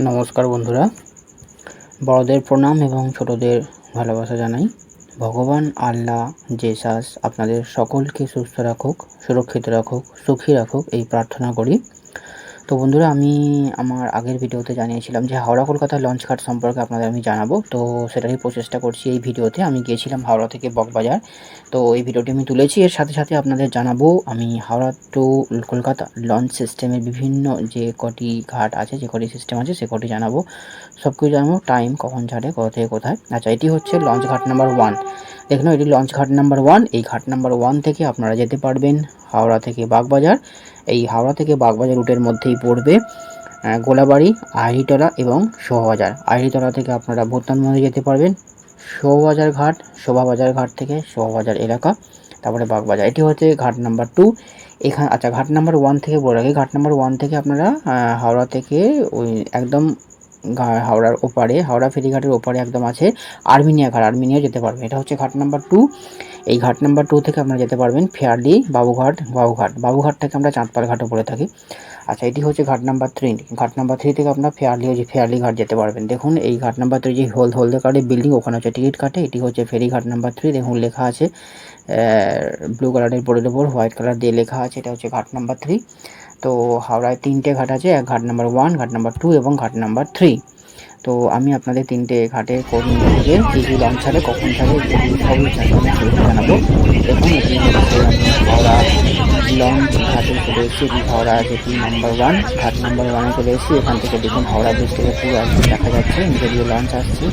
নমস্কার বন্ধুরা, বড়দের প্রণাম এবং ছোটদের ভালোবাসা জানাই। ভগবান আল্লাহ জেসাস আপনাদের সকলকে সুস্থ রাখুক, সুরক্ষিত রাখুক, সুখী রাখুক এই প্রার্থনা করি। তো বন্ধুরা, আমি আমার আগের ভিডিওতে জানিয়েছিলাম যে হাওড়া কলকাতা লঞ্চ ঘাট সম্পর্কে আপনাদের আমি জানাবো। তো সেটারই প্রচেষ্টা করছি এই ভিডিওতে। আমি গিয়েছিলাম হাওড়া থেকে বকবাজার, তো এই ভিডিওটি আমি তুলেছি। এর সাথে সাথে আপনাদের জানাবো আমি হাওড়া টু কলকাতা লঞ্চ সিস্টেমের বিভিন্ন যে কটি ঘাট আছে, যে কটি সিস্টেম আছে সে কটি জানাবো, সব কিছু জানাবো। টাইম কখন ছাড়ে, কোথা থেকে কোথায়। আচ্ছা, এটি হচ্ছে লঞ্চ ঘাট নাম্বার 1। দেখুন, এটি লঞ্চ ঘাট নাম্বার 1। এই ঘাট নাম্বার 1 থেকে আপনারা যেতে পারবেন হাওড়া থেকে বাগবাজার। এই হাওড়া থেকে বাগবাজার রুটের মধ্যেই পড়বে গোলাবাড়ি, আহিরিটোলা এবং শোভাবাজার। আহিরিটোলা থেকে আপনারা ভূতনাথ মন্দির যেতে পারবেন। শোভাবাজার ঘাট থেকে শোভাবাজার এলাকা, তারপরে বাগবাজার। এটি হচ্ছে ঘাট নাম্বার 2 এখানে। আচ্ছা, ঘাট নাম্বার 1 থেকে বলে রাখি, ঘাট নাম্বার 1 থেকে আপনারা হাওড়া থেকে ওই একদম হাওড়ার ওপারে, হাওড়া ফেরিঘাটের ওপারে একদম আছে আর্মেনিয়া ঘাট, আর্মেনিয়া যেতে পারবেন। এটা হচ্ছে ঘাট নাম্বার 2। এই ঘাট নাম্বার 2 থেকে আপনারা যেতে পারবেন ফেয়ারলি, বাবুঘাট থেকে আমরা চাঁদপাল ঘাটও বলে থাকি। আচ্ছা, এটি হচ্ছে ঘাট নাম্বার 3। ঘাট নাম্বার 3 থেকে আপনার ফেয়ারলি ঘাট যেতে পারবেন। দেখুন, এই ঘাট নাম্বার 3 যে হলদে কার্ডের বিল্ডিং, ওখানে হচ্ছে টিকিট কাটে। এটি হচ্ছে ফেরিঘাট নাম্বার 3। দেখুন লেখা আছে ব্লু কালারের বোর্ডের ওপর হোয়াইট কালার দিয়ে লেখা আছে, এটা হচ্ছে ঘাট নাম্বার 3। তো হাওড়ায় 3টে ঘাট আছে, ঘাট নাম্বার 1, ঘাট নাম্বার 2 এবং ঘাট নাম্বার 3। তো আমি আপনাদের 3টে ঘাটে কোন থেকে কী কী লঞ্চ ছাড়ে, কখন ছাড়ে, সবই জানাবো। দেখুন, এটি হচ্ছে আমি হাওড়া লঞ্চ ঘাটে চলে এসেছি। এটি হাওড়া যেটি নাম্বার 1, ঘাট নাম্বার 1-এ চলে এসেছি। এখান থেকে দেখুন হাওড়া ব্রিজ থেকে পুরো একদম দেখা যাচ্ছে নিচে দিয়ে লঞ্চ আসছে।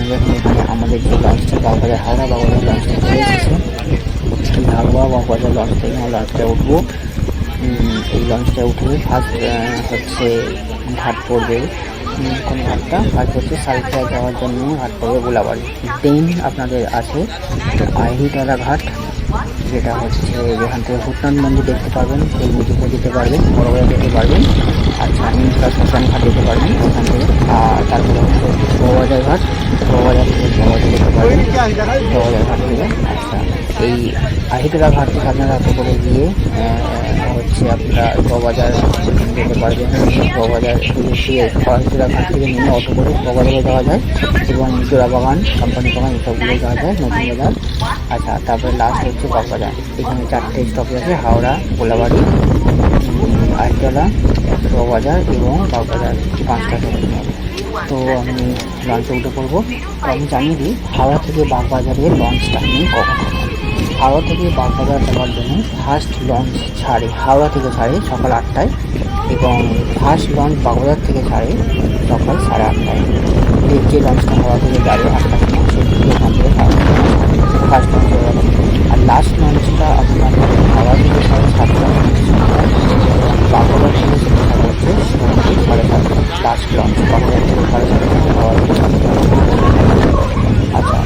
দেখুন, এখানে আমাদের যে লঞ্চটি বাগবাজার, হাওড়া বাগবাজার লঞ্চটি চলে এসেছে। হাওড়া বাগবাজার লঞ্চ থেকে আমরা লঞ্চটা উঠবো। এই লঞ্চটা উঠে ফার্স্ট হচ্ছে ঘাট পড়বে, কোন ঘাটটা? ঘাট হচ্ছে সালখেয়া যাওয়ার জন্য ঘাট পড়বে গোলাবাড়ি। দেন আপনাদের আছে আহিরিটোলা ঘাট, যেটা হচ্ছে যেখান থেকে ভূতনাথ মন্দির দেখতে পারবেন, সেই মন্দিরটা যেতে পারবেন, বড়বাজার যেতে পারবেন। আচ্ছা, নিমতলা শ্মশান ঘাট যেতে পারবেন ওখান থেকে। আর তারপরে হচ্ছে শোভাবাজার ঘাট, শোভাবাজার থেকে শোভাবাজার যেতে পারবেন, শোভাবাজার ঘাট থেকে। আচ্ছা, এই আহিরিটোলা ঘাট থেকে আপনারা অটো করে গিয়ে হচ্ছে আপনারা শোভাবাজার যেতে পারবেন। শোভাবাজার আহিরিটোলা ঘাট থেকে নেমে অটো করে শোভাবাজারে যাওয়া যায় এবং জোড়াবাগান, কোম্পানি বাগান এসবগুলো যাওয়া যায়, নতুন বাজার। আচ্ছা, তারপরে লাস্ট হচ্ছে বাগবাজার। এখানে 4টে স্টপেজ আছে, হাওড়া, গোলাবাড়ি, আহিরিটোলা, শোভাবাজার এবং বাগবাজার, 5টা স্টেশন আছে। তো আমি লঞ্চে উঠে পড়বো। তো আমি জানিয়ে দিই হাওড়া থেকে বাগবাজারের লঞ্চ টাইমিং কখন। হাওড়া থেকে বাগবাজার যাওয়ার জন্য ফার্স্ট লঞ্চ ছাড়ে, হাওড়া থেকে ছাড়ে সকাল 8টায় এবং ফার্স্ট লঞ্চ বাগবাজার থেকে ছাড়ে সকাল 8:30টায়। যে লঞ্চটা হাওড়া থেকে যাবে 8টার সময়, সেটি ওখান থেকে ফার্স্ট লঞ্চ হয়ে গেল। আর লাস্ট লঞ্চটা আপনার হাওড়া থেকে 7:30 বাগবাজার থেকে সেটা হচ্ছে 7:30। লাস্ট লঞ্চ বাগবাজার থেকে 7:30, হাওড়া থেকে 7:30। আচ্ছা,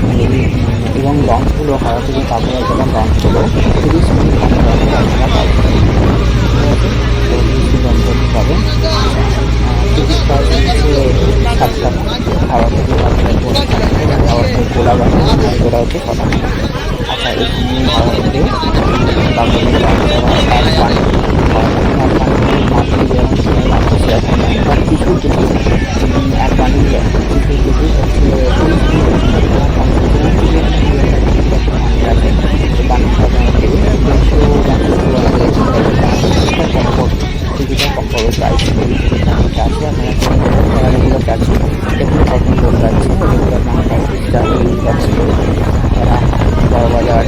এবং লঞ্চগুলো হাওড়া থেকে বাগবাজার যাওয়ার লঞ্চগুলো 30 মিনিট অন্তরে আপনারা পাবেন। ঠিক আছে, তো 30 মিনিট অন্তরে পাবেন। টিকিট প্রাইস হচ্ছে 7 টাকা। হাওড়া থেকে বাগবাজার, হাওড়া থেকে গোলাবাড়ি, ওটা হচ্ছে 6 টাকা। আচ্ছা, এখানে হাওড়া থেকে বাগবাজার লঞ্চ যাওয়া আর পানি, হাওড়া থেকে আর পানি মাত্র যেরকম সময় লাগছে সেরকম নয়, বাট কিছু টিকিট এক বান্ডিল যায়, কিছু টিকিট হচ্ছে 30 মিনিট আছে। তো বান্ডিলটা আপনারা দেবে 300 টিকিটটা কম পড়বে প্রাইস। টিকিটটা আছে আপনারা রেগুলার যাচ্ছে, দেখুন কখন লোক যাচ্ছে, রেগুলার মানুষটা এই যাচ্ছে যারা বড়বাজার,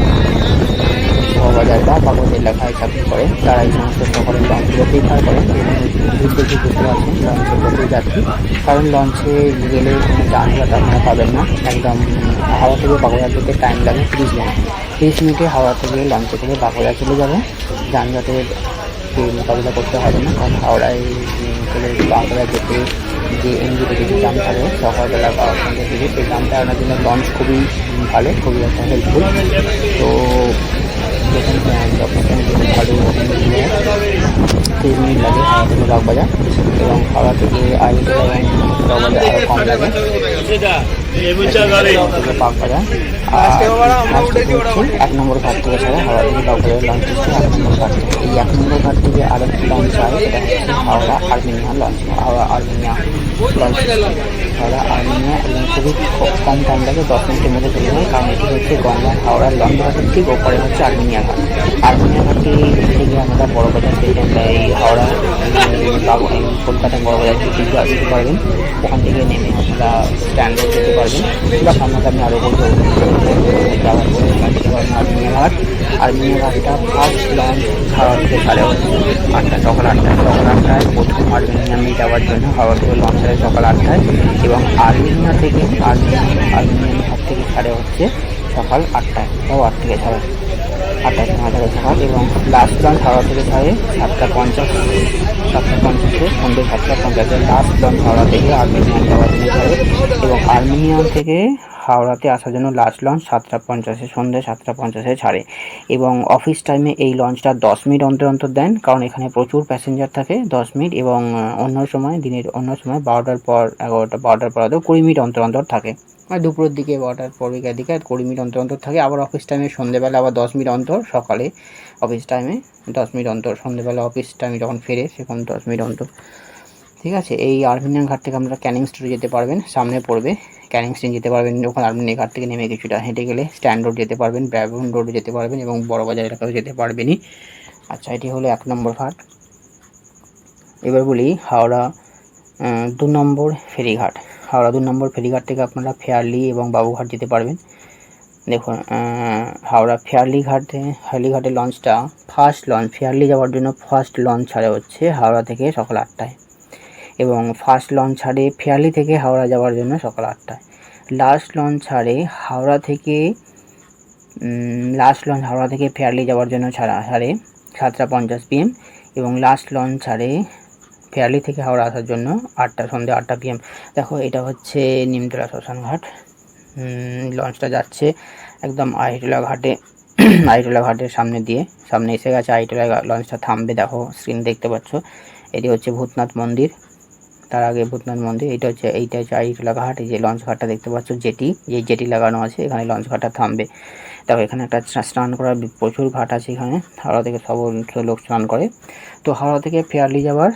শোভাবাজার বা বাগবাজার এলাকায় চাকরি করেন, তারা এই সমস্ত শহরের লঞ্চগুলো প্রিফার করেন। ভিড় দেখে বুঝতে পারছেন লঞ্চের প্রতি যাত্রী, কারণ লঞ্চে গেলে কোনো যানজট আপনারা পাবেন না। একদম হাওড়া থেকে বাগবাজার যেতে টাইম লাগে 30 মিনিট। 30 মিনিটে হাওড়া থেকে লঞ্চে করে বাগবাজার চলে যাবেন, যানজটের মোকাবিলা করতে হবে না। কারণ হাওড়ায় চলে বাগবাজার যেতে যে এনজিওতে যে দাম থাকে সকালবেলা বা সন্ধ্যে থেকে, সেই দামটা আনার জন্য লঞ্চ খুবই ভালো, খুবই একটা হেল্পফুল। তো যখন ভালো 30 মিনিট লাগে হাওড়া থেকে বাগবাজার, এবং হাওড়া থেকে আইটিআই এবং বাগবাজার আরও কম লাগে বাগবাজার। আর হচ্ছে 1 নম্বর ঘাট থেকে ছাড়া হাওড়া থেকে বাগবাজার লঞ্চ হচ্ছে 1 নম্বর ঘাট থেকে। এই 1 নম্বর ঘাট থেকে আরেকটি লঞ্চ হয়, সেটা হচ্ছে Howrah Armenia launch. Howrah Armenia launch, Howrah Armenia, এবং খুবই কম টাইম লাগে, 10 মিনিটের মধ্যে চলে যায়। কারণ এটি হচ্ছে গঙ্গা হাওড়ার লঞ্চ ঘাটের ঠিক ওপরে হচ্ছে আর্মেনিয়া ঘাট। আর্মেনিয়া ঘাটে থেকে আমরা বড়বাজার স্টেশন এই হাওড়া কলকাতা বড়বাজার দিকে আসতে পারবেন। ওখান থেকে নেমে আপনারা স্ট্যান্ডে যেতে পারবেন, বা সামনাসামনি আরও কোথাও যাওয়ার পরে যেতে পারবেন আর্মেনিয়া ঘাট। আর্মেনিয়া ঘাটটা ফার্স্ট লঞ্চ হাওড়া থেকে ছাড়ে হচ্ছে সকাল 8টায় প্রথম আর্মেনিয়ামে যাওয়ার জন্য হাওড়া থেকে লঞ্চ ছাড়ে সকাল 8টায়, এবং আর্মেনিয়া থেকে আর্মেনিয়ান ঘাট থেকে ছাড়ে হচ্ছে সকাল 8টায়, তাও 8 থেকে ছাড়ে 8টায় সকাল। এবং লাস্ট লঞ্চ হাওড়া থেকে ছাড়ে 7:50-এ, সন্ধ্যে 7:50 লাস্ট লঞ্চ হাওড়া থেকে আর্মেনিয়ান যাওয়ার জন্য ছাড়ে, এবং আর্মেনিয়ান থেকে হাওড়াতে আসার জন্য লাস্ট লঞ্চ 7:50, সন্ধ্যে 7:50 ছাড়ে। এবং অফিস টাইমে এই লঞ্চটা 10 মিনিট অন্তর অন্তর দেন, কারণ এখানে প্রচুর প্যাসেঞ্জার থাকে 10 মিনিট, এবং অন্য সময় দিনের অন্য সময় 12টার পর 11টা 12টার পর 20 মিনিট অন্তর অন্তর থাকে, মানে দুপুরের দিকে 12টার পর বিকেলের দিকে 20 মিনিট অন্তর অন্তর থাকে। আবার অফিস টাইমে সন্ধ্যেবেলা আবার 10 মিনিট অন্তর, সকালে অফিস টাইমে 10 মিনিট অন্তর, সন্ধ্যেবেলা অফিস টাইমে যখন ফেরে সেখানে 10 মিনিট অন্তর। ঠিক আছে, এই আর্মেনিয়ান ঘাট থেকে আপনারা ক্যানিং স্ট্রিট যেতে পারবেন, সামনে পড়বে ক্যানিং স্ট্রিট যেতে পারবেন। ওখানে আর্মেনিয়া ঘাট থেকে নেমে কিছুটা হেঁটে গেলে স্ট্যান্ড রোড যেতে পারবেন, ব্যাবন রোড যেতে পারবেন, এবং বড়বাজার এলাকাও যেতে পারবেনই। আচ্ছা, এটি হলো 1 নম্বর ঘাট। এবার বলি হাওড়া 2 নম্বর ফেরিঘাট। হাওড়া 2 নম্বর ফেরিঘাট থেকে আপনারা ফেয়ারলি এবং বাবুঘাট যেতে পারবেন। দেখুন, হাওড়া ফেয়ারলি ঘাটে লঞ্চটা ফার্স্ট লঞ্চ, ফেয়ারলি যাওয়ার জন্য ফার্স্ট লঞ্চ ছাড়ে হচ্ছে হাওড়া থেকে সকাল 8টায়, এবং ফার্স্ট লঞ্চ ছাড়ে ফেয়ারলি থেকে হাওড়া যাওয়ার জন্য সকাল 8টায়। লাস্ট লঞ্চ ছাড়ে হাওড়া থেকে ফেয়ারলি যাওয়ার জন্য ছাড়ে 7:50 PM, এবং লাস্ট লঞ্চ ছাড়ে ফেয়ারলি থেকে হাওড়া আসার জন্য সন্ধ্যে 8টা PM। দেখো, এটা হচ্ছে নিমতলা শ্মশান ঘাট। লঞ্চটা যাচ্ছে একদম আইটোলা ঘাটে, আইটোলা ঘাটের সামনে এসে গেছে আইটোলা। লঞ্চটা থামবে, দেখো স্ক্রিন দেখতে পাচ্ছ, এটি হচ্ছে ভূতনাথ মন্দির, তার আগে ভূতনাথ মন্দির। এইটা হচ্ছে আইটোলা ঘাট। এই যে লঞ্চ ঘাটটা দেখতে পাচ্ছ, জেটি লাগানো আছে, এখানে লঞ্চ ঘাটটা থামবে। দেখো, এখানে একটা স্নান করার প্রচুর ঘাট আছে এখানে, হাওড়া থেকে সব লোক স্নান করে। তো হাওড়া থেকে ফেয়ারলি যাওয়ার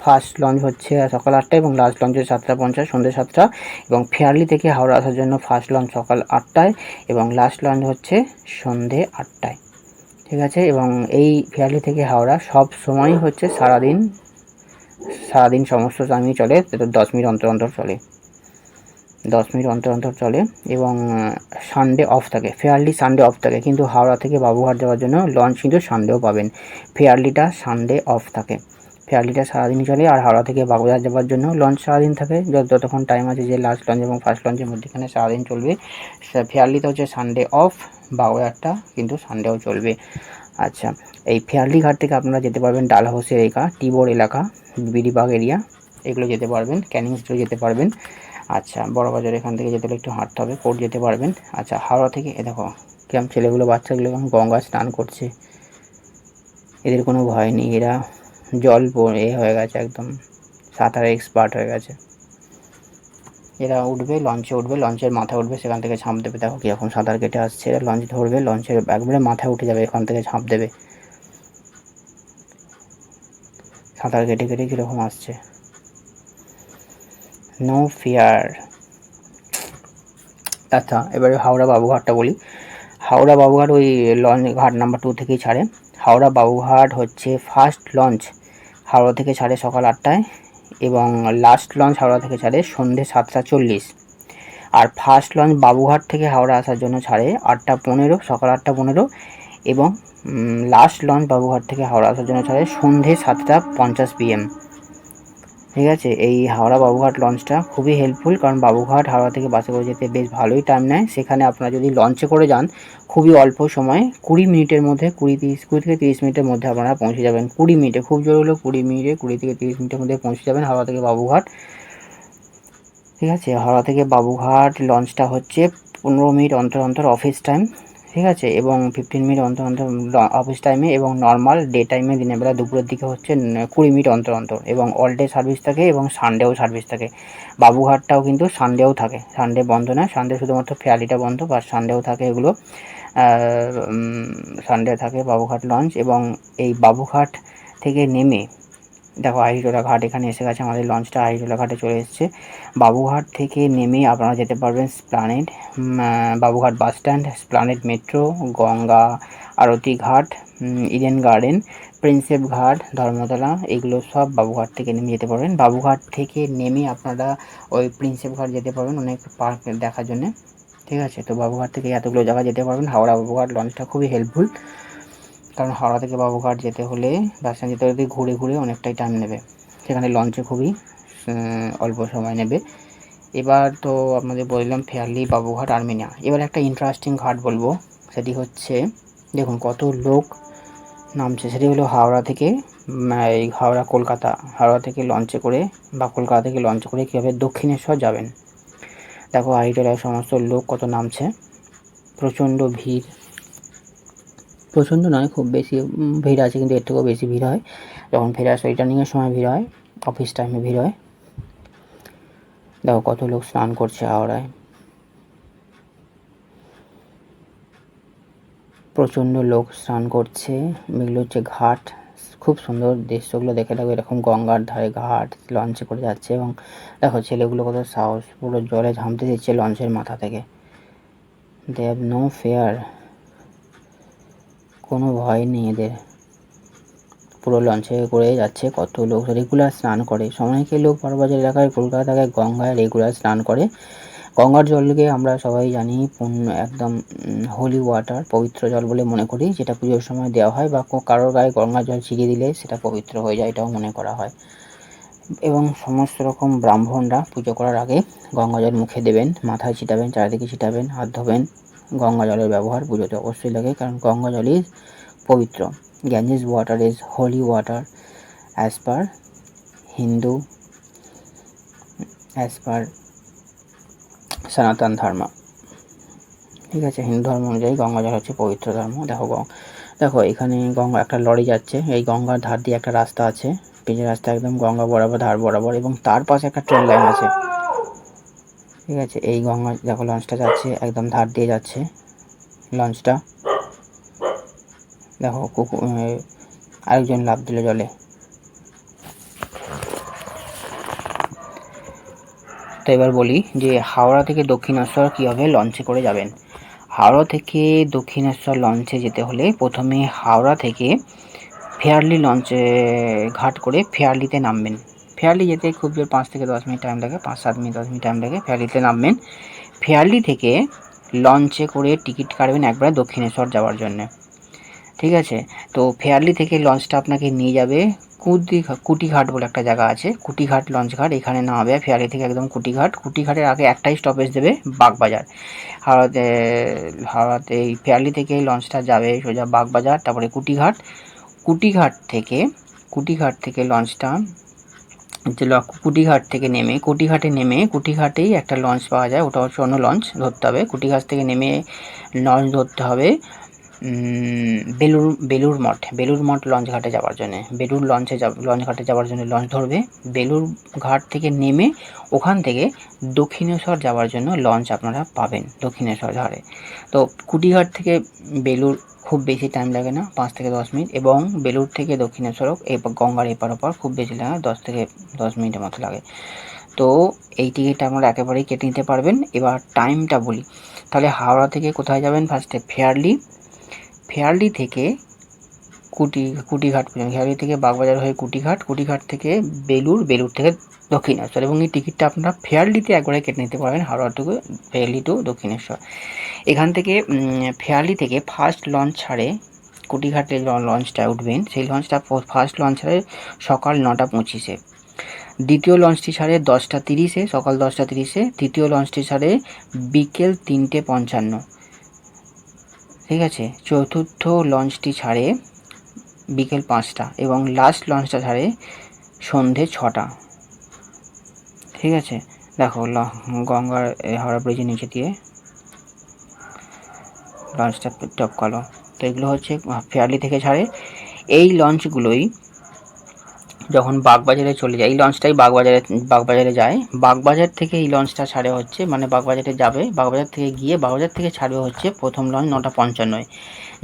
ফার্স্ট লঞ্চ হচ্ছে সকাল 8টায়, এবং লাস্ট লঞ্চ হচ্ছে 7:50, সন্ধ্যে 7টা, এবং ফেয়ারলি থেকে হাওড়া আসার জন্য ফার্স্ট লঞ্চ সকাল 8টায়, এবং লাস্ট লঞ্চ হচ্ছে সন্ধ্যে 8টায়। ঠিক আছে, এবং এই ফেয়ারলি থেকে হাওড়া সব সময় হচ্ছে সারাদিন সমস্ত টাইমই চলে, 10 মিনিট অন্তর অন্তর চলে, 10 মিনিট অন্তর অন্তর চলে, এবং সানডে অফ থাকে, ফেয়ারলি সানডে অফ থাকে। কিন্তু হাওড়া থেকে বাবুঘাট যাওয়ার জন্য লঞ্চ কিন্তু সানডেও পাবেন, ফেয়ারলিটা সানডে অফ থাকে। ফেয়ারলিটা সারাদিনই চলে, আর হাওড়া থেকে বাবুঘাট যাওয়ার জন্য লঞ্চ সারাদিন থাকে, যতক্ষণ টাইম আছে যে লাস্ট লঞ্চ এবং ফার্স্ট লঞ্চের মধ্যেখানে সারাদিন চলবে। ফেয়ারলিতে হচ্ছে সানডে অফ, বাবুঘাটটা কিন্তু সানডেও চলবে। আচ্ছা, এই ফেয়ারলি ঘাট থেকে আপনারা যেতে পারবেন ডালহাউসের এলাকা, টিবোর এলাকা, বিডিবাগ এরিয়া, এগুলো যেতে পারবেন, ক্যানিং স্ট্রিট যেতে পারবেন। আচ্ছা, বড়বাজার এখান থেকে যেতে হলে একটু হাঁটতে হবে, কোর্ট যেতে পারবেন। আচ্ছা, হাওড়া থেকে দেখো কিরম বাচ্চাগুলো গঙ্গা স্নান করছে, এদের কোনো ভয় নেই, এরা জল হয়ে গেছে, একদম সাঁতারে এক্সপার্ট হয়ে গেছে। এরা লঞ্চে উঠবে, লঞ্চের মাথায় উঠবে, সেখান থেকে ঝাঁপ দেবে। দেখো কীরকম সাঁতার কেটে আসছে, এরা লঞ্চ ধরবে, লঞ্চের একবারে মাথায় উঠে যাবে, এখান থেকে ঝাঁপ দেবে, সাঁতার কেটে কেটে কীরকম আসছে, নো ফিয়ার। আচ্ছা, এবারে হাওড়া বাবুঘাটটা বলি। হাওড়া বাবুঘাট ওই লঞ্চ ঘাট নাম্বার 2 থেকেই ছাড়ে। হাওড়া বাবুঘাট হচ্ছে ফার্স্ট লঞ্চ হাওড়া থেকে ছাড়ে সকাল 8টায়, এবং লাস্ট লঞ্চ হাওড়া থেকে ছাড়ে সন্ধ্যে 7:40। আর ফার্স্ট লঞ্চ বাবুঘাট থেকে হাওড়া আসার জন্য ছাড়ে 8:15, সকাল 8:15, এবং লাস্ট লঞ্চ বাবুঘাট থেকে হাওড়া আসার জন্য ছাড়ে সন্ধ্যে 7:50 PM। ঠিক আছে, এই হাওড়া বাবুঘাট লঞ্চটা খুবই হেল্পফুল, কারণ বাবুঘাট হাওড়া থেকে বাসে করে যেতে বেশ ভালোই টাইম নেয়। সেখানে আপনারা যদি লঞ্চে করে যান, খুবই অল্প সময় 20 মিনিটের মধ্যে 20 থেকে 30 মিনিটের মধ্যে আপনারা পৌঁছে যাবেন। 20 মিনিটে, খুব জোর হলো 20 মিনিটে, 20 থেকে 30 মিনিটের মধ্যে পৌঁছে যাবেন হাওড়া থেকে বাবুঘাট। ঠিক আছে, হাওড়া থেকে বাবুঘাট লঞ্চটা হচ্ছে 15 মিনিট অন্তর অন্তর অফিস টাইম, ঠিক আছে, এবং 15 মিনিট অন্তর অন্তর অফিস টাইমে, এবং নর্মাল ডে টাইমে দিনের বেলা দুপুরের দিকে হচ্ছে 20 মিনিট অন্তর অন্তর, এবং অল ডে সার্ভিস থাকে, এবং সানডেও সার্ভিস থাকে। বাবুঘাটটাও কিন্তু সানডেও থাকে, সানডে বন্ধ না, সানডে শুধুমাত্র ফেয়ারলিটা বন্ধ, বা সানডেও থাকে এগুলো। সানডে থাকে বাবুঘাট লঞ্চ। এবং এই বাবুঘাট থেকে নেমে দেখো আহিটোলা ঘাট এখানে এসে গেছে, আমাদের লঞ্চটা আহিটোলা ঘাটে চলে এসেছে। বাবুঘাট থেকে নেমে আপনারা যেতে পারবেন Esplanade, Babughat bus stand, Esplanade metro, Ganga aarti ghat, Eden garden, Prinsep ঘাট, ধর্মতলা, এগুলো সব বাবুঘাট থেকে নেমে যেতে পারবেন। বাবুঘাট থেকে নেমে আপনারা ওই প্রিন্সেপ ঘাট যেতে পারবেন অনেক পার্ক দেখার জন্যে। ঠিক আছে, তো বাবুঘাট থেকে এতগুলো জায়গা যেতে পারবেন। হাওড়া বাবুঘাট লঞ্চটা খুবই হেল্পফুল, কারণ হাওড়া থেকে বাবুঘাট যেতে হলে বাস স্ট্যান্ড যেতে হলে ঘুরে ঘুরে অনেকটাই টাইম নেবে, সেখানে লঞ্চে খুবই অল্প সময় নেবে। এবার তো আপনাদের বললাম ফেয়ারলি, বাবুঘাট, আর্মেনিয়া। এবার একটা ইন্টারেস্টিং ঘাট বলবো, সেটি হচ্ছে দেখুন কত লোক নামছে, সেটি হলো হাওড়া থেকে এই হাওড়া কলকাতা, হাওড়া থেকে লঞ্চে করে বা কলকাতা থেকে লঞ্চে করে কীভাবে দক্ষিণেশ্বর যাবেন। দেখো আইটোলার সমস্ত লোক কত নামছে, প্রচণ্ড ভিড়, প্রচণ্ড নয় খুব বেশি ভিড় আছে, কিন্তু এর থেকেও বেশি ভিড় হয় যখন ফেরার রিটার্নিংয়ের সময় ভিড় হয়, অফিস টাইমে ভিড় হয়। দেখো কত লোক স্নান করছে হাওড়ায়, প্রচণ্ড লোক স্নান করছে। এগুলো হচ্ছে ঘাট, খুব সুন্দর দৃশ্যগুলো দেখে থাকো, এরকম গঙ্গার ধারে ঘাট লঞ্চে করে যাচ্ছে, এবং দেখো ছেলেগুলো কত সাহস, পুরো জলে ঝাঁপতে দিচ্ছে লঞ্চের মাথা থেকে, দে হ্যাভ নো ফেয়ার, কোনো ভয় নেই এদের, পুরো লঞ্চে করে যাচ্ছে। কত লোক রেগুলার স্নান করে, অনেকে লোক বড়বাজার এলাকায় কলকাতা থেকে গঙ্গায় রেগুলার স্নান করে। গঙ্গার জলকে আমরা সবাই জানি একদম হোলি ওয়াটার, পবিত্র জল বলে মনে করি, যেটা পুজোর সময় দেওয়া হয়, বা কারোর গায়ে গঙ্গার জল ছিটিয়ে দিলে সেটা পবিত্র হয়ে যায়, এটাও মনে করা হয়। এবং সমস্ত রকম ব্রাহ্মণরা পুজো করার আগে গঙ্গা জল মুখে দেবেন, মাথায় ছিটাবেন, চারিদিকে ছিটাবেন, হাত ধোবেন। গঙ্গা জলের ব্যবহার পুজোতে অবশ্যই লাগে, কারণ গঙ্গা জল ইজ পবিত্র। Ganges water is holy water as per Hindu, as per Sanatan Dharma. ঠিক আছে, হিন্দু ধর্ম অনুযায়ী গঙ্গা জল হচ্ছে পবিত্র ধর্ম। দেখো এখানে গঙ্গা, একটা লরি যাচ্ছে, এই গঙ্গার ধার দিয়ে একটা রাস্তা আছে, পিচের রাস্তা একদম গঙ্গা বরাবর, ধার বরাবর, এবং তার পাশে একটা ট্রেন লাইন আছে। ঠিক আছে, এই গঙ্গা দেখো লঞ্চটা যাচ্ছে একদম ধার দিয়ে যাচ্ছে লঞ্চটা। দেখো আরেকজন লাফ দিল জলে। তো এবার বলি যে হাওড়া থেকে দক্ষিণেশ্বর কীভাবে লঞ্চে করে যাবেন। হাওড়া থেকে দক্ষিণেশ্বর লঞ্চে যেতে হলে প্রথমে হাওড়া থেকে ফেয়ারলি লঞ্চে ঘাট করে ফেয়ারলিতে নামবেন। ফেয়ারলি যেতে খুব জোর 5 থেকে 10 মিনিট টাইম লাগে, 5-7 মিনিট 10 মিনিট টাইম লাগে। ফেয়ারলিতে নামবেন, ফেয়ারলি থেকে লঞ্চে করে টিকিট কাটবেন একবারে দক্ষিণেশ্বর যাওয়ার জন্যে। ঠিক আছে, তো ফেয়ারলি থেকে লঞ্চটা আপনাকে নিয়ে যাবে কুটিঘাট বলে একটা জায়গা আছে, কুটিঘাট লঞ্চ ঘাট, এখানে নামাবে ফেয়ারলি থেকে একদম কুটিঘাট। কুটিঘাটের আগে একটাই স্টপেজ দেবে, বাগবাজার। হাওড়াতে এই ফেয়ারলি থেকে লঞ্চটা যাবে সোজা বাগবাজার, তারপরে কুটিঘাট। কুটিঘাট থেকে লঞ্চটা কুটিঘাটে নেমে কুটিঘাটেই একটা লঞ্চ পাওয়া যায়, ওটা হচ্ছে অন্য লঞ্চ ধরতে হবে। কুটিঘাট থেকে নেমে লঞ্চ ধরতে হবে বেলুর মঠ লঞ্চ ঘাটে যাওয়ার জন্যে। লঞ্চ ঘাটে যাওয়ার জন্য লঞ্চ ধরবে। বেলুর ঘাট থেকে নেমে ওখান থেকে দক্ষিণেশ্বর যাওয়ার জন্য লঞ্চ আপনারা পাবেন দক্ষিণেশ্বর ধারে। তো কুটিঘাট থেকে বেলুর খুব বেশি টাইম লাগে না, 5 থেকে 10 মিনিট, এবং বেলুর থেকে দক্ষিণেশ্বরও গঙ্গার এপার ওপার খুব বেশি লাগে না, 10 থেকে 10 মিনিটের মতো লাগে। তো এই টিকিটটা আপনারা একেবারেই কেটে নিতে পারবেন। এবার টাইমটা বলি, তাহলে হাওড়া থেকে কোথায় যাবেন, ফার্স্টে ফেয়ারলি থেকে কুটিঘাট পর্যন্ত, ফেয়ারলি থেকে বাগবাজার হয়ে কুটিঘাট থেকে বেলুর থেকে দক্ষিণেশ্বর, এবং এই টিকিটটা আপনারা ফেয়ারলিতে একবারে কেটে নিতে পারবেন, Howrah to Fairlie to Dakshineswar. এখান থেকে ফেয়ারলি থেকে ফার্স্ট লঞ্চ ছাড়ে, কুটিঘাটে লঞ্চটা উঠবেন, সেই লঞ্চটা ফার্স্ট লঞ্চ ছাড়ে সকাল 9:25-এ, দ্বিতীয় লঞ্চটি ছাড়ে 10:30-এ, সকাল 10:30-এ, তৃতীয় লঞ্চটি ছাড়ে বিকেল 3:55। ঠিক আছে, চতুর্থ লঞ্চটি ছাড়ে বিকেল 5টা, এবং লাস্ট লঞ্চটা ছাড়ে সন্ধে 6টা। ঠিক আছে, দেখো গঙ্গার হাওড়া ব্রিজের নিচে দিয়ে লঞ্চটা টপকালো। তো এগুলো হচ্ছে ফেয়ারলি থেকে ছাড়ে। এই লঞ্চগুলোই যখন বাগবাজারে চলে যায়, এই লঞ্চটাই বাগবাজারে যায়। বাগবাজার থেকে এই লঞ্চটা ছাড়ে হচ্ছে, মানে বাগবাজারে যাবে, বাগবাজার থেকে গিয়ে বাগবাজার থেকে ছাড়বে হচ্ছে প্রথম লঞ্চ 9:55।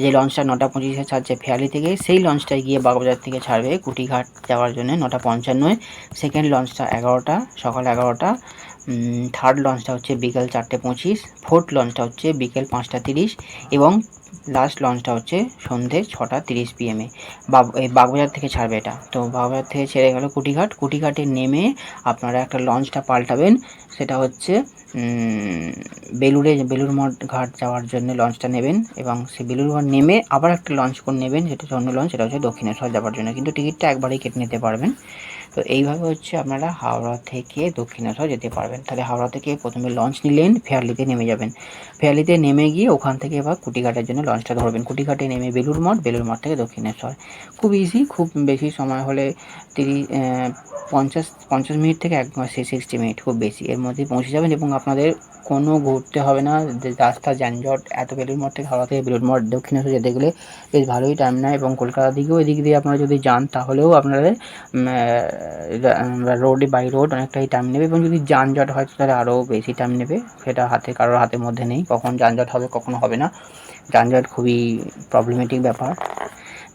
যে লঞ্চটা 9:25 ছাড়ছে ফেয়ারলি থেকে, সেই লঞ্চটায় গিয়ে বাগবাজার থেকে ছাড়বে কুটিঘাট যাওয়ার জন্য 9:55। সেকেন্ড লঞ্চটা 11টা, সকাল 11টা। থার্ড লঞ্চটা হচ্ছে বিকেল 4:25। ফোর্থ লঞ্চটা হচ্ছে বিকেল 5:30 এবং লাস্ট লঞ্চটা হচ্ছে সন্ধে 6:30 PM এই বাগবাজার থেকে ছাড়বে এটা। তো বাগবাজার থেকে ছেড়ে গেল কুটিঘাট। কুটিঘাটে নেমে আপনারা একটা লঞ্চটা পাল্টাবেন, সেটা হচ্ছে বেলুড় মঠ ঘাট যাওয়ার জন্য লঞ্চটা নেবেন, এবং সেই বেলুড় মঠ নেমে আবার একটা লঞ্চ করে নেবেন, যেটা হচ্ছে অন্য লঞ্চ, সেটা হচ্ছে দক্ষিণেশ্বর যাওয়ার জন্য। কিন্তু টিকিটটা একবারেই কেটে নিতে পারবেন। তো এইভাবে হচ্ছে আপনারা হাওড়া থেকে দক্ষিণেশ্বর যেতে পারবেন। তাহলে হাওড়া থেকে প্রথমে লঞ্চ নিলেন, ফেয়ারলিতে নেমে যাবেন। ফেয়ারলিতে নেমে গিয়ে ওখান থেকে এবার কুটিঘাটের জন্য লঞ্চটা ধরবেন। কুটিঘাটে নেমে বেলুড় মঠ, বেলুড় মঠ থেকে দক্ষিণেশ্বর। খুব ইজি, খুব বেশি সময় হলে 50 মিনিট থেকে 60 মিনিট, খুব বেশি, এর মধ্যেই পৌঁছে যাবেন। এবং আপনাদের কোনো ঘুরতে হবে না, যে রাস্তা যানজট এত। বেলুড় মঠ থেকে হাওড়া থেকে বেলুড় মঠ দক্ষিণেশ্বর যেতে গেলে বেশ ভালোই টাইম নেয়, এবং কলকাতার দিকেও এদিক দিয়ে আপনারা যদি যান তাহলেও আপনাদের রোডে বাই রোড অনেকটাই টাইম নেবে, এবং যদি যানজট হয় তাহলে আরও বেশি টাইম নেবে। সেটা কারোর হাতের মধ্যে নেই, কখন যানজট হবে কখনো হবে না। যানজট খুবই প্রবলেমেটিক ব্যাপার।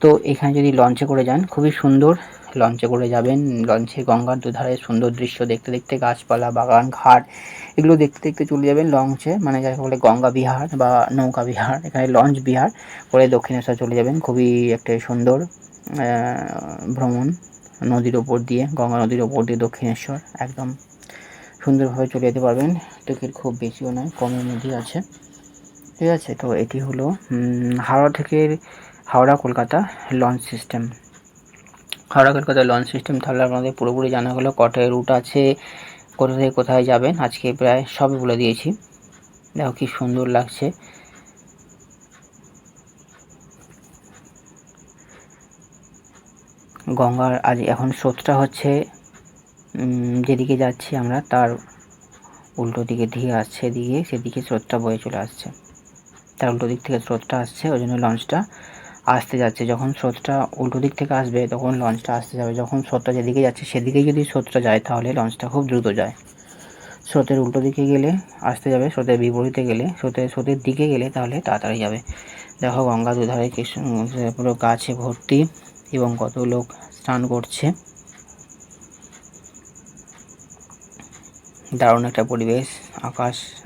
তো এখানে যদি লঞ্চে করে যান, খুবই সুন্দর। লঞ্চে করে যাবেন, লঞ্চে গঙ্গার দুধারে সুন্দর দৃশ্য দেখতে দেখতে, গাছপালা, বাগান, ঘাট, এগুলো দেখতে দেখতে চলে যাবেন লঞ্চে, মানে যাকে বলে গঙ্গা বিহার বা নৌকা বিহার, এখানে লঞ্চ বিহার করে দক্ষিণেশ্বর চলে যাবেন। খুবই একটা সুন্দর ভ্রমণ, নদীর ওপর দিয়ে, গঙ্গা নদীর ওপর দিয়ে দক্ষিণেশ্বর একদম সুন্দরভাবে চলে যেতে পারবেন। টিকিট খুব বেশিও নয়, কমের মধ্যেই আছে, ঠিক আছে। তো এটি হলো Howrah Kolkata launch system. Howrah Kolkata launch system তাহলে আপনাদের পুরোপুরি জানা হলো। কটায় রুট আছে, কোথা থেকে কোথায় যাবেন, আজকে প্রায় সবই বলে দিয়েছি। দেখো কি সুন্দর লাগছে। গঙ্গার এখন স্রোতটা হচ্ছে যেদিকে যাচ্ছি আমরা তার উল্টো দিকে ধেয়ে আসছে, সেদিকে স্রোতটা বয়ে চলে আসছে, তার উল্টো দিক থেকে স্রোতটা আসছে, ওই জন্য লঞ্চটা আসতে যাচ্ছে। যখন স্রোতটা উল্টো দিক থেকে আসবে তখন লঞ্চটা আসতে যাবে। যখন স্রোতটা যেদিকে যাচ্ছে সেদিকেই যদি স্রোতটা যায় তাহলে লঞ্চটা খুব দ্রুত যায়। স্রোতের উল্টো দিকে গেলে আসতে যাবে, স্রোতের বিপরীতে গেলে, স্রোতের দিকে গেলে তাহলে তাড়াতাড়ি যাবে। দেখো গঙ্গা দুধারে পুরো গাছে ভর্তি, এবং কত লোক স্নান করছে। দারুণ একটা পরিবেশ,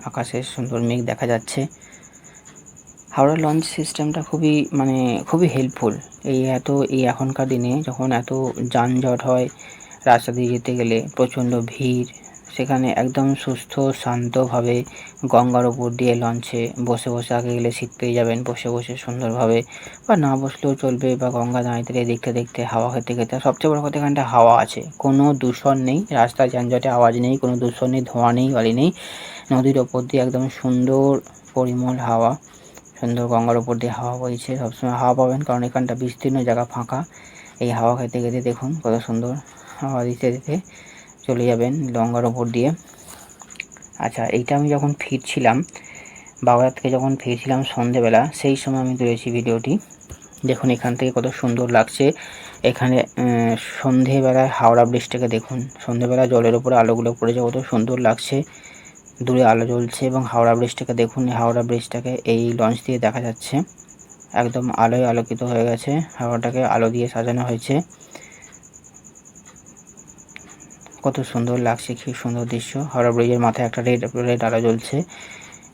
আকাশের সুন্দর মেঘ দেখা যাচ্ছে। হাওড়া লঞ্চ সিস্টেমটা খুবই হেল্পফুল। এই এখনকার দিনে যখন এত যানজট হয়, রাস্তা দিয়ে যেতে গেলে প্রচণ্ড ভিড়, সেখানে একদম সুস্থ শান্তভাবে গঙ্গার ওপর দিয়ে লঞ্চে বসে বসে, আগে গেলে সিট পেয়ে যাবেন, বসে বসে সুন্দরভাবে, বা না বসলেও চলবে, বা গঙ্গা দাঁড়িয়ে দেখতে দেখতে, হাওয়া খেতে খেতে। সবচেয়ে বড় কথা, এখানটা হাওয়া আছে, কোনো দূষণ নেই, রাস্তার যানজটে আওয়াজ নেই, কোনো দূষণ নেই, ধোঁয়া নেই, বালি নেই। নদীর ওপর দিয়ে একদম সুন্দর পরিমল হাওয়া, সুন্দর গঙ্গার ওপর দিয়ে হাওয়া বইছে। সবসময় হাওয়া পাবেন, কারণ এখানটা বিস্তীর্ণ জায়গা ফাঁকা। এই হাওয়া খেতে খেতে দেখুন কত সুন্দর হাওয়া দিতে দিতে চলে যাবেন গঙ্গার ওপর দিয়ে। আচ্ছা, এইটা আমি যখন ফিরছিলাম, বাগদাদ থেকে যখন ফিরছিলাম সন্ধেবেলা, সেই সময় আমি তুলেছি ভিডিওটি। দেখুন এখান থেকে কত সুন্দর লাগছে। এখানে সন্ধেবেলায় হাওড়া ব্রিজটাকে দেখুন, সন্ধেবেলা জলের ওপরে আলোগুলো পড়েছে, কত সুন্দর লাগছে। দূরে আলো জ্বলছে, এবং হাওড়া ব্রিজটাকে দেখুন, হাওড়া ব্রিজটাকে এই লঞ্চ দিয়ে দেখা যাচ্ছে, একদম আলোয় আলোকিত হয়ে গেছে। হাওড়াটাকে আলো দিয়ে সাজানো হয়েছে, কত সুন্দর লাগছে, কি সুন্দর দৃশ্য। হাওড়া ব্রিজের মাথায় একটা রেড আলো জ্বলছে,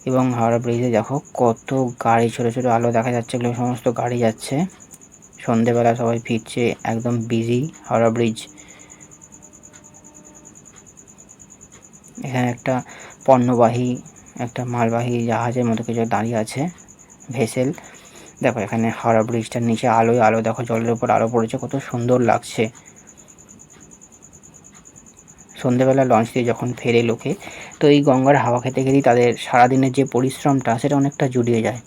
এবং হাওড়া ব্রিজে দেখো কত গাড়ি, ছোট ছোট আলো দেখা যাচ্ছে, এগুলো সমস্ত গাড়ি যাচ্ছে। সন্ধেবেলা সবাই ফিরছে, একদম বিজি হাওড়া ব্রিজ। এখানে একটা পণ্যবাহী, একটা মালবাহী জাহাজের মতো কিছু দাঁড়িয়ে আছে, ভেসেল। দেখো এখানে হাওড়া ব্রিজটার নিচে আলোয় আলো, দেখো জলের উপর আলো পড়েছে, কত সুন্দর লাগছে। সন্ধেবেলা লঞ্চ দিয়ে যখন ফেরে লোকে, তো এই গঙ্গার হাওয়া খেতে খেতেই তাদের সারাদিনের যে পরিশ্রমটা সেটা অনেকটা জুড়িয়ে যায়,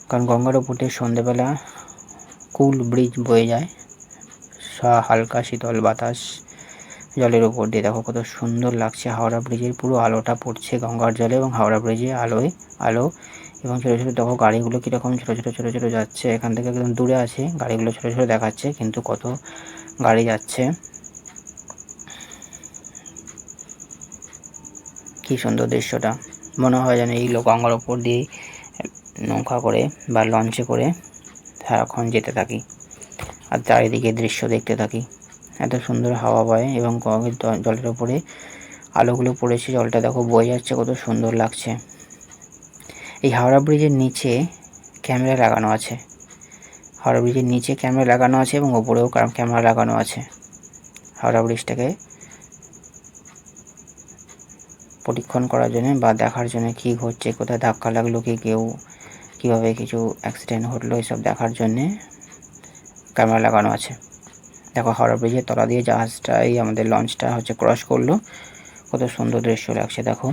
কারণ গঙ্গার উপর দিয়ে সন্ধেবেলা কুল ব্রিজ বয়ে যায়, হালকা শীতল বাতাস জলের উপর দিয়ে। দেখো কত সুন্দর লাগছে, হাওড়া ব্রিজের পুরো আলোটা পড়ছে গঙ্গার জলে, এবং হাওড়া ব্রিজে আলো এবং ছোটো ছোটো দেখো গাড়িগুলো কীরকম ছোটো ছোটো ছোটো ছোটো যাচ্ছে। এখান থেকে একদম দূরে আছে, গাড়িগুলো ছোটো ছোটো দেখাচ্ছে, কিন্তু কত গাড়ি যাচ্ছে। কী সুন্দর দৃশ্যটা, মনে হয় যেন এই গঙ্গার ওপর দিয়ে নৌকা করে বা লঞ্চে করে সারাক্ষণ যেতে থাকি আর চারিদিকে দৃশ্য দেখতে থাকি। এত সুন্দর হাওয়া বয় এবং জলের ওপরে আলোগুলো পড়েছে, জলটা দেখো বয়ে যাচ্ছে, কত সুন্দর লাগছে। এই হাওড়া ব্রিজের নিচে ক্যামেরা লাগানো আছে, হাওড়া ব্রিজের নিচে ক্যামেরা লাগানো আছে এবং ওপরেও ক্যামেরা লাগানো আছে। হাওড়া ব্রিজটাকে পরীক্ষণ করার জন্য বা দেখার জন্য কী ঘটছে, কোথায় ধাক্কা লাগলো, কি কেউ কীভাবে কিছু অ্যাক্সিডেন্ট ঘটলো, এসব দেখার জন্যে ক্যামেরা লাগানো আছে। দেখো হাওড়া ব্রিজের তলা দিয়ে জাহাজটাই আমাদের লঞ্চটা হচ্ছে ক্রস করলো, কত সুন্দর দৃশ্য লাগছে দেখো।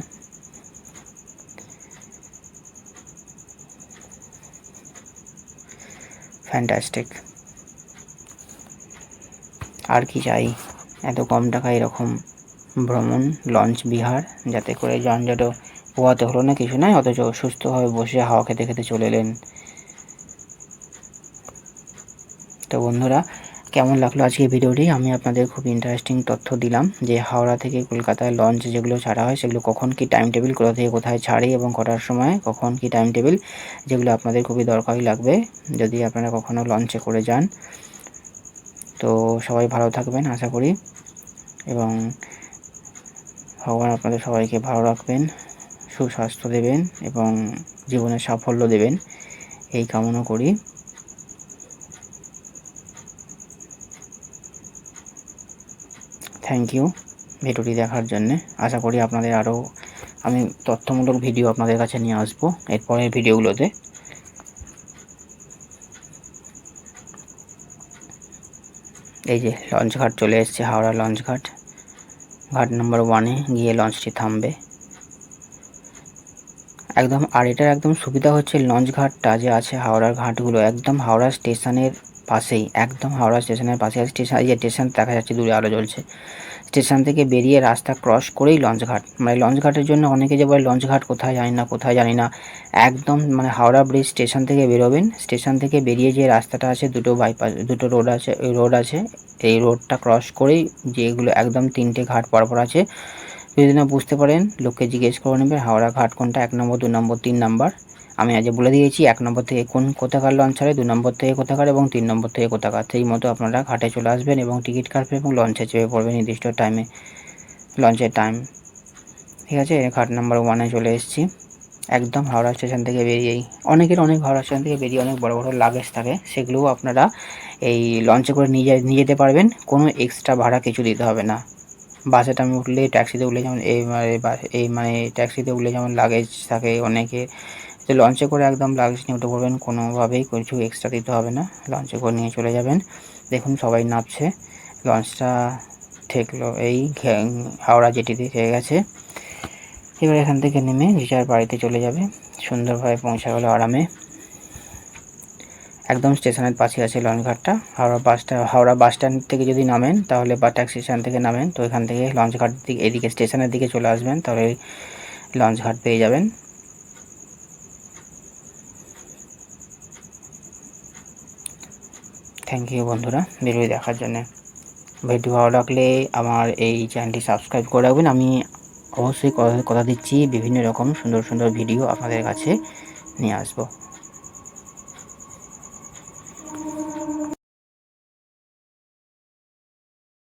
ফ্যান্টাস্টিক। আর কি চাই, এত কম টাকায় এরকম ভ্রমণ লঞ্চ বিহার, যাতে করে যানজটও পোহাতে হলো না, কিছু নয়, অথচ সুস্থভাবে বসে হাওয়া খেতে খেতে চলে এলেন। তো বন্ধুরা, কেমন লাগলো আজকে ভিডিওটি? আমি আপনাদের খুব ইন্টারেস্টিং তথ্য দিলাম যে হাওড়া থেকে কলকাতায় লঞ্চ যেগুলো ছাড়া হয় সেগুলো কখন কি টাইম টেবিল, কোথা থেকে কোথায় ছাড়ে এবং কটার সময় কখন কি টাইম টেবিল, যেগুলো আপনাদের খুবই দরকারি লাগবে যদি আপনারা কখনও লঞ্চে করে যান। তো সবাই ভালো থাকবেন আশা করি, এবং ভগবান আপনাদের সবাইকে ভালো রাখবেন, সুস্বাস্থ্য দেবেন এবং জীবনে সাফল্য দেবেন, এই কামনা করি। থ্যাংক ইউ ভিডিওটি দেখার জন্যে। আশা করি আপনাদের আরও আমি তথ্যমূলক ভিডিও আপনাদের কাছে নিয়ে আসবো এরপরের ভিডিওগুলোতে। এই যে লঞ্চ ঘাট চলে এসেছে, হাওড়া লঞ্চ ঘাট, ঘাট নাম্বার 1-এ গিয়ে লঞ্চটি থামবে একদম। আর এটার একদম সুবিধা হচ্ছে লঞ্চ ঘাটটা যে আছে, হাওড়ার ঘাটগুলো একদম হাওড়া স্টেশনের পাশেই, একদম হাওড়া স্টেশনের পাশে। স্টেশন, এই যে স্টেশন দেখা যাচ্ছে দূরে আলো জ্বলছে, স্টেশন থেকে বেরিয়ে রাস্তা ক্রস করেই লঞ্চ ঘাট। মানে লঞ্চ ঘাটের জন্য অনেকে যে বলে লঞ্চ ঘাট কোথায় জানি না, কোথায় জানি না, একদম মানে হাওড়া ব্রিজ স্টেশন থেকে বেরোবেন, স্টেশন থেকে বেরিয়ে যে রাস্তাটা আছে, দুটো বাইপাস, দুটো রোড আছে, ওই রোড আছে, এই রোডটা ক্রস করেই যেগুলো একদম 3টে ঘাট পরপর আছে। যদি না বুঝতে পারেন লোককে জিজ্ঞেস করে নেবেন হাওড়া ঘাট কোনটা, 1 নম্বর, 2 নম্বর, 3 নম্বর। আমি আজ বলে দিয়েছি 1 নম্বর থেকে কোথাকার লঞ্চ ছাড়ে, 2 নম্বর থেকে কোথাকার এবং 3 নম্বর থেকে কোথাকার। সেই মতো আপনারা ঘাটে চলে আসবেন এবং টিকিট কাটবেন এবং লঞ্চে চেপে পড়বেন নির্দিষ্ট টাইমে, লঞ্চের টাইম। ঠিক আছে, ঘাট নাম্বার 1-এ চলে এসেছি, একদম হাওড়া স্টেশন থেকে বেরিয়েই। অনেকের হাওড়া স্টেশন থেকে বেরিয়ে অনেক বড় বড় লাগেজ থাকে, সেগুলোও আপনারা এই লঞ্চে করে নিয়ে যেতে পারবেন, কোনো এক্সট্রা ভাড়া কিছু দিতে হবে না। বাসে টাইমে উঠলে, ট্যাক্সিতে উঠলে যেমন এই মানে ট্যাক্সিতে উঠলে যেমন লাগেজ থাকে অনেকে, তো লঞ্চে করে একদম লাগেজ নিয়ে উঠে পড়বেন, কোনোভাবেই কিছু এক্সট্রা দিতে হবে না, লঞ্চে করে নিয়ে চলে যাবেন। দেখুন সবাই নামছে, লঞ্চটা ঠেকলো এই হাওড়া জেটিতে ঠেকে গেছে। এবার এখান থেকে নেমে যে যার বাড়িতে চলে যাবে, সুন্দরভাবে পৌঁছা গেল আরামে। একদম স্টেশনের পাশে আছে লঞ্চ ঘাটটা। হাওড়া বাস স্ট্যান্ড থেকে যদি নামেন তাহলে, বা ট্যাক্সি স্ট্যান্ড থেকে নামেন, তো এখান থেকে লঞ্চ ঘাট দিকে এদিকে স্টেশনের দিকে চলে আসবেন, তাহলে লঞ্চ ঘাট পেয়ে যাবেন। থ্যাংক ইউ বন্ধুরা ভিডিও দেখার জন্য। ভিডিও ভালো লাগলে আমার এই চ্যানেলটি সাবস্ক্রাইব করে রাখবেন। আমি অবশ্যই কথা দিচ্ছি বিভিন্ন রকম সুন্দর সুন্দর ভিডিও আপনাদের কাছে নিয়ে আসবো।